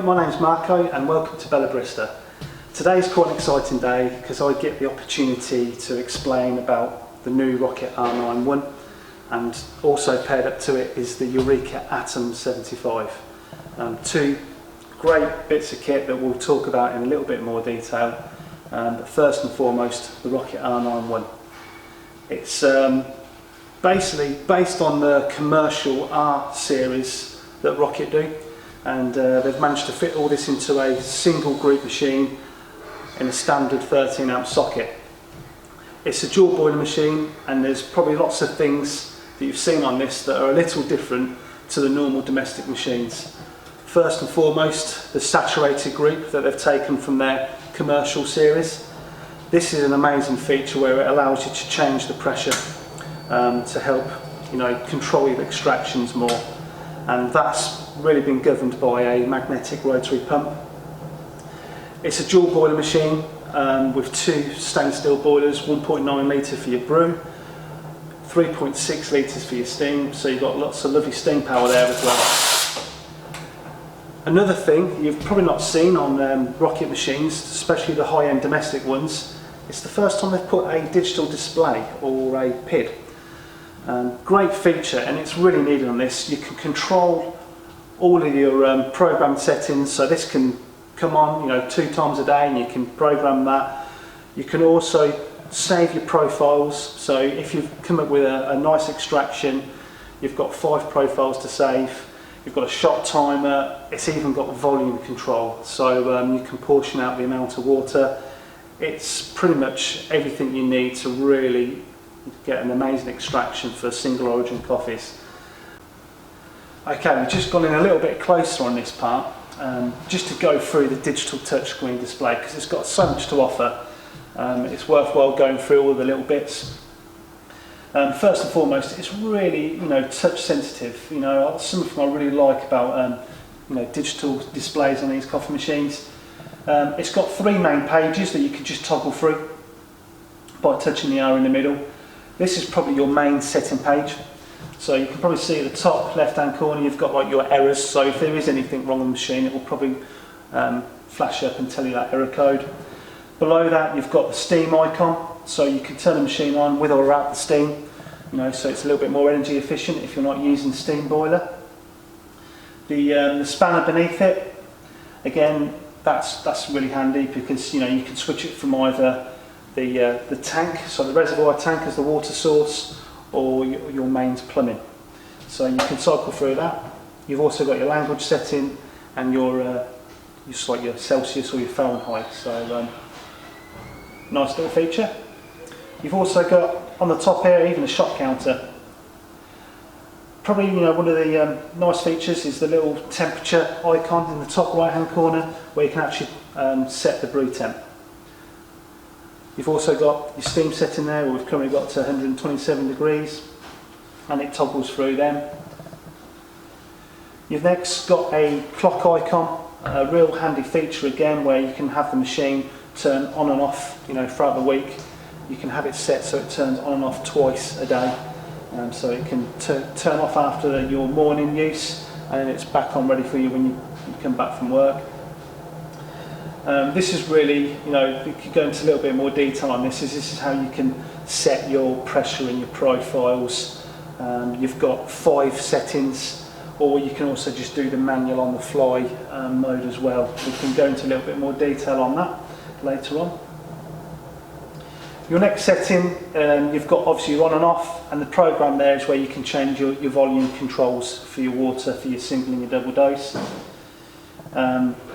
my name's Marco and welcome to Barista. Today's quite an exciting day because I get the opportunity to explain about the new Rocket R91 and also paired up to it is the Eureka Atom 75. Two great bits of kit that we'll talk about in a little bit more detail, but first and foremost the Rocket R91. It's basically based on the commercial R series that Rocket do, and they've managed to fit all this into a single group machine in a standard 13 amp socket. It's a dual boiler machine, and there's probably lots of things that you've seen on this that are a little different to the normal domestic machines. First and foremost, the saturated group that they've taken from their commercial series. This is an amazing feature where it allows you to change the pressure to help control your extractions more, and that's really been governed by a magnetic rotary pump. It's a dual boiler machine with two stainless steel boilers, 1.9 litre for your brew, 3.6 litres for your steam, so you've got lots of lovely steam power there as well. Another thing you've probably not seen on Rocket machines, especially the high-end domestic ones, it's the first time they've put a digital display or a PID. Great feature, and it's really needed on this. You can control all of your programmed settings, so this can come on 2 times a day and you can program that. You can also save your profiles, so if you've come up with a nice extraction, you've got 5 profiles to save. You've got a shot timer, it's even got volume control, so you can portion out the amount of water. It's pretty much everything you need to really get an amazing extraction for single origin coffees. Okay, we've just gone in a little bit closer on this part, just to go through the digital touchscreen display because it's got so much to offer. It's worthwhile going through all the little bits. First and foremost, it's really touch sensitive. Something I really like about digital displays on these coffee machines. It's got 3 main pages that you can just toggle through by touching the arrow in the middle. This is probably your main setting page. So you can probably see at the top left hand corner you've got like your errors, so if there is anything wrong on the machine it will probably flash up and tell you that error code. Below that you've got the steam icon, so you can turn the machine on with or without the steam, so it's a little bit more energy efficient if you're not using steam boiler. The spanner beneath it, again that's really handy because you can switch it from either the tank, so the reservoir tank as the water source, or your mains plumbing. So you can cycle through that. You've also got your language setting and your Celsius or your Fahrenheit. So nice little feature. You've also got on the top here even a shot counter. Probably one of the nice features is the little temperature icon in the top right hand corner where you can actually set the brew temp. You've also got your steam setting there, where we've currently got to 127 degrees, and it toggles through them. You've next got a clock icon, a real handy feature again, where you can have the machine turn on and off throughout the week. You can have it set so it turns on and off twice a day, so it can turn off after your morning use, and then it's back on ready for you when you come back from work. This is really, we could go into a little bit more detail on this. This is how you can set your pressure and your profiles. You've got 5 settings, or you can also just do the manual on the fly mode as well. We can go into a little bit more detail on that later on. Your next setting, you've got obviously your on and off, and the program there is where you can change your volume controls for your water, for your single and your double dose.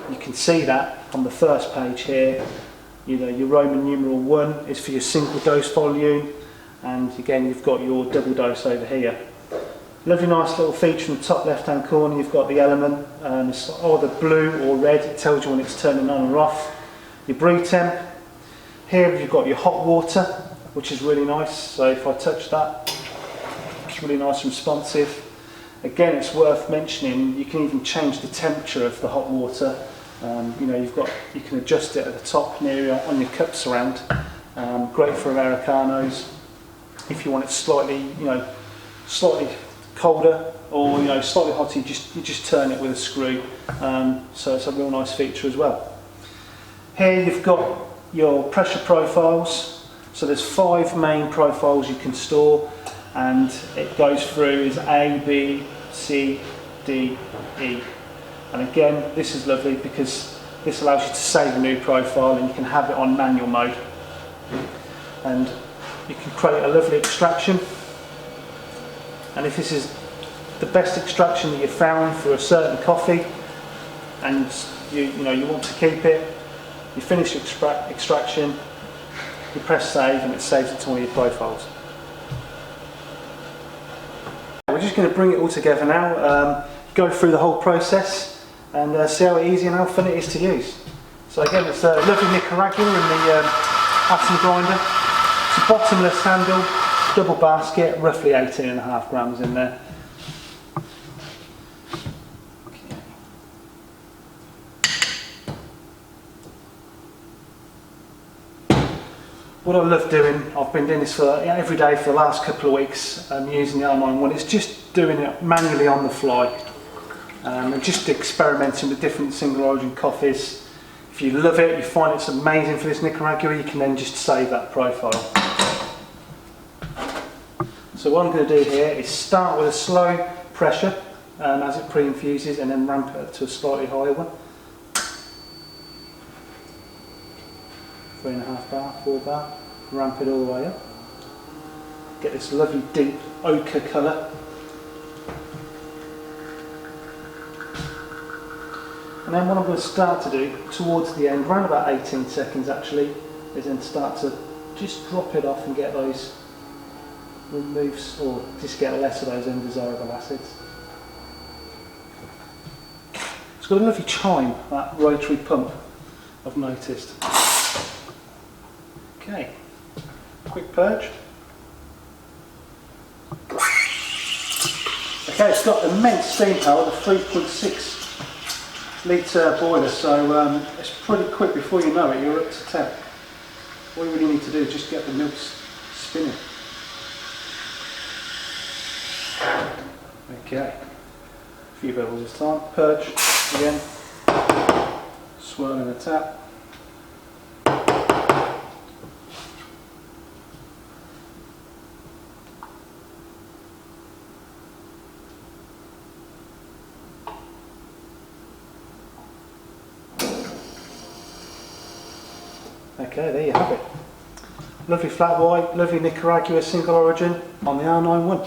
You can see that on the first page here. Your Roman numeral 1 is for your single dose volume, and again you've got your double dose over here. Lovely nice little feature in the top left hand corner. You've got the element, it's either blue or red, it tells you when it's turning on or off. Your brew temp. Here you've got your hot water, which is really nice, so if I touch that, it's really nice and responsive. Again, it's worth mentioning you can even change the temperature of the hot water. You can adjust it at the top near on your cup surround. Great for Americanos. If you want it slightly colder or slightly hotter, you just turn it with a screw. So it's a real nice feature as well. Here you've got your pressure profiles. So there's 5 main profiles you can store, and it goes through as A, B, C, D, E. And again, this is lovely because this allows you to save a new profile and you can have it on manual mode. And you can create a lovely extraction. And if this is the best extraction that you've found for a certain coffee and you want to keep it, you finish your extraction, you press save and it saves it to one of your profiles. We're just going to bring it all together now, go through the whole process and see how easy and how fun it is to use. So again, it's a lovely Nicaragua in the atom grinder. It's a bottomless handle, double basket, roughly 18.5 grams in there. What I love doing, I've been doing this for every day for the last couple of weeks, using the R9 one. It's just doing it manually on the fly, and just experimenting with different single origin coffees. If you love it, you find it's amazing for this Nicaragua, you can then just save that profile. So what I'm going to do here is start with a slow pressure as it pre-infuses, and then ramp it up to a slightly higher one. 3.5 bar, 4 bar, ramp it all the way up. Get this lovely deep ochre colour. And then what I'm going to start to do towards the end, around about 18 seconds actually, is then start to just drop it off and get those removes, or just get less of those undesirable acids. It's got a lovely chime, that rotary pump, I've noticed. Okay, quick purge. Okay, it's got immense steam power, the 3.6 litre boiler, so it's pretty quick. Before you know it, you're up to temp. All you really need to do is just get the milk spinning. Okay, a few bubbles this time. Purge again, swirl in the tap. Okay, there you have it. Lovely flat white, lovely Nicaragua single origin on the R9 one.